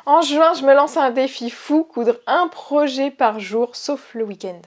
En juin, je me lance un défi fou, coudre un projet par jour, sauf le week-end.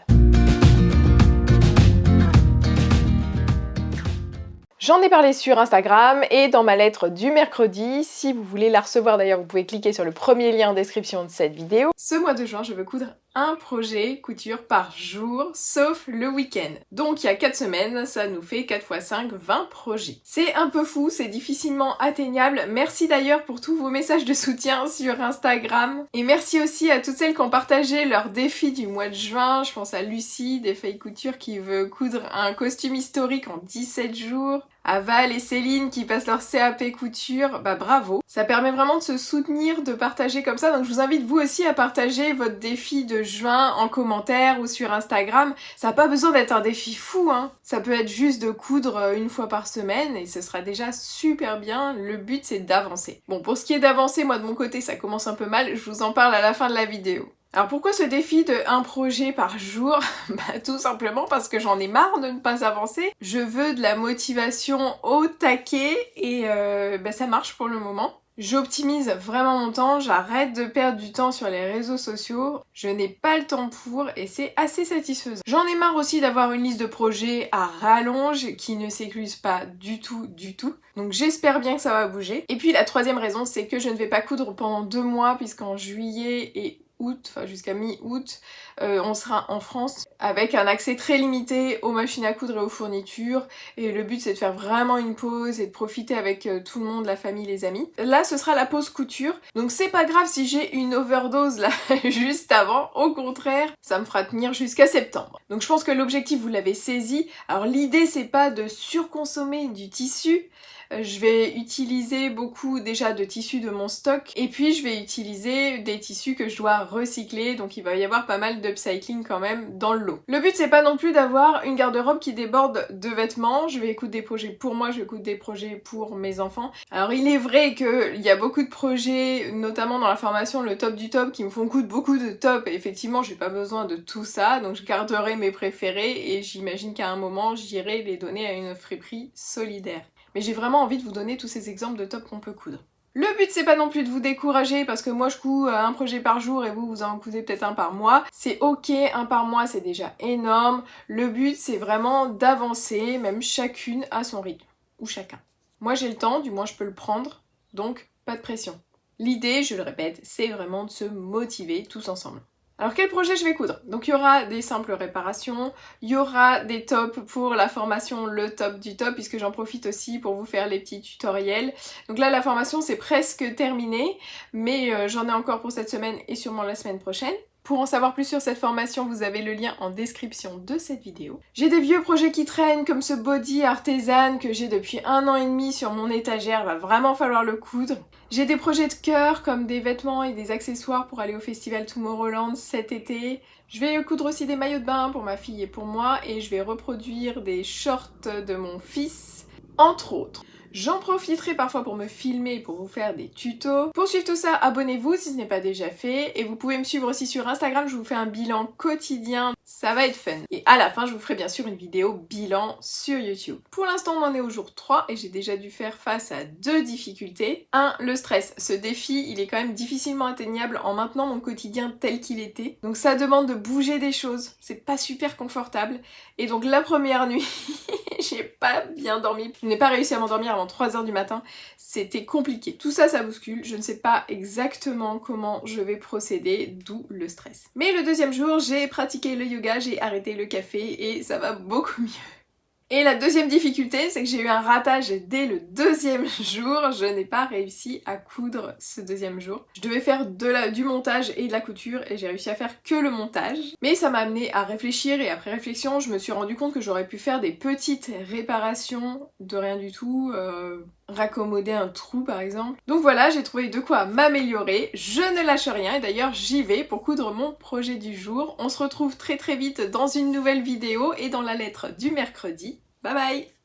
J'en ai parlé sur Instagram et dans ma lettre du mercredi. Si vous voulez la recevoir d'ailleurs, vous pouvez cliquer sur le premier lien en description de cette vidéo. Ce mois de juin, je veux coudre un projet couture par jour, sauf le week-end. Donc il y a 4 semaines, ça nous fait 4 x 5, 20 projets. C'est un peu fou, c'est difficilement atteignable. Merci d'ailleurs pour tous vos messages de soutien sur Instagram. Et merci aussi à toutes celles qui ont partagé leurs défis du mois de juin. Je pense à Lucie, des Feuilles Couture, qui veut coudre un costume historique en 17 jours. À Val et Céline qui passent leur CAP couture, bah bravo. Ça permet vraiment de se soutenir, de partager comme ça, donc je vous invite vous aussi à partager votre défi de juin en commentaire ou sur Instagram. Ça n'a pas besoin d'être un défi fou, hein. Ça peut être juste de coudre une fois par semaine et ce sera déjà super bien. Le but c'est d'avancer. Bon, pour ce qui est d'avancer, moi de mon côté ça commence un peu mal, je vous en parle à la fin de la vidéo. Alors pourquoi ce défi de un projet par jour? Bah tout simplement parce que j'en ai marre de ne pas avancer. Je veux de la motivation au taquet et ça marche pour le moment. J'optimise vraiment mon temps, j'arrête de perdre du temps sur les réseaux sociaux, je n'ai pas le temps pour et c'est assez satisfaisant. J'en ai marre aussi d'avoir une liste de projets à rallonge qui ne s'écluse pas du tout. Donc j'espère bien que ça va bouger. Et puis la troisième raison, c'est que je ne vais pas coudre pendant 2 mois puisqu'en juillet et août, enfin jusqu'à mi-août, on sera en France avec un accès très limité aux machines à coudre et aux fournitures et le but c'est de faire vraiment une pause et de profiter avec tout le monde, la famille, les amis. Là ce sera la pause couture, donc c'est pas grave si j'ai une overdose là juste avant, au contraire ça me fera tenir jusqu'à septembre. Donc je pense que l'objectif vous l'avez saisi. Alors l'idée c'est pas de surconsommer du tissu, je vais utiliser beaucoup déjà de tissus de mon stock et puis je vais utiliser des tissus que je dois recycler, donc il va y avoir pas mal d'upcycling quand même dans le lot. Le but c'est pas non plus d'avoir une garde-robe qui déborde de vêtements, je vais coudre des projets pour moi, je vais coudre des projets pour mes enfants. Alors il est vrai qu'il y a beaucoup de projets, notamment dans la formation le top du top, qui me font coudre beaucoup de tops et effectivement j'ai pas besoin de tout ça, donc je garderai mes préférés et j'imagine qu'à un moment j'irai les donner à une friperie solidaire. Mais j'ai vraiment envie de vous donner tous ces exemples de tops qu'on peut coudre. Le but c'est pas non plus de vous décourager parce que moi je couds un projet par jour et vous en coudez peut-être un par mois. C'est ok, un par mois c'est déjà énorme. Le but c'est vraiment d'avancer, même chacune à son rythme. Ou chacun. Moi j'ai le temps, du moins je peux le prendre, donc pas de pression. L'idée, je le répète, c'est vraiment de se motiver tous ensemble. Alors quel projet je vais coudre? Donc il y aura des simples réparations, il y aura des tops pour la formation le top du top puisque j'en profite aussi pour vous faire les petits tutoriels. Donc là la formation c'est presque terminé mais j'en ai encore pour cette semaine et sûrement la semaine prochaine. Pour en savoir plus sur cette formation, vous avez le lien en description de cette vidéo. J'ai des vieux projets qui traînent comme ce body artisan que j'ai depuis 1 an et demi sur mon étagère, va vraiment falloir le coudre. J'ai des projets de cœur comme des vêtements et des accessoires pour aller au festival Tomorrowland cet été. Je vais coudre aussi des maillots de bain pour ma fille et pour moi et je vais reproduire des shorts de mon fils, entre autres. J'en profiterai parfois pour me filmer et pour vous faire des tutos. Pour suivre tout ça, abonnez-vous si ce n'est pas déjà fait. Et vous pouvez me suivre aussi sur Instagram, je vous fais un bilan quotidien. Ça va être fun. Et à la fin, je vous ferai bien sûr une vidéo bilan sur YouTube. Pour l'instant, on en est au jour 3 et j'ai déjà dû faire face à 2 difficultés. 1. Le stress. Ce défi, il est quand même difficilement atteignable en maintenant mon quotidien tel qu'il était. Donc ça demande de bouger des choses. C'est pas super confortable. Et donc la première nuit, j'ai pas bien dormi. Je n'ai pas réussi à m'endormir avant 3h du matin. C'était compliqué. Tout ça, ça bouscule. Je ne sais pas exactement comment je vais procéder, d'où le stress. Mais le deuxième jour, j'ai pratiqué le yoga, j'ai arrêté le café et ça va beaucoup mieux. Et la deuxième difficulté, c'est que j'ai eu un ratage dès le 2e jour. Je n'ai pas réussi à coudre ce 2e jour. Je devais faire du montage et de la couture et j'ai réussi à faire que le montage. Mais ça m'a amené à réfléchir et après réflexion, je me suis rendu compte que j'aurais pu faire des petites réparations de rien du tout, raccommoder un trou par exemple. Donc voilà, j'ai trouvé de quoi m'améliorer. Je ne lâche rien et d'ailleurs j'y vais pour coudre mon projet du jour. On se retrouve très vite dans une nouvelle vidéo et dans la lettre du mercredi. Bye bye!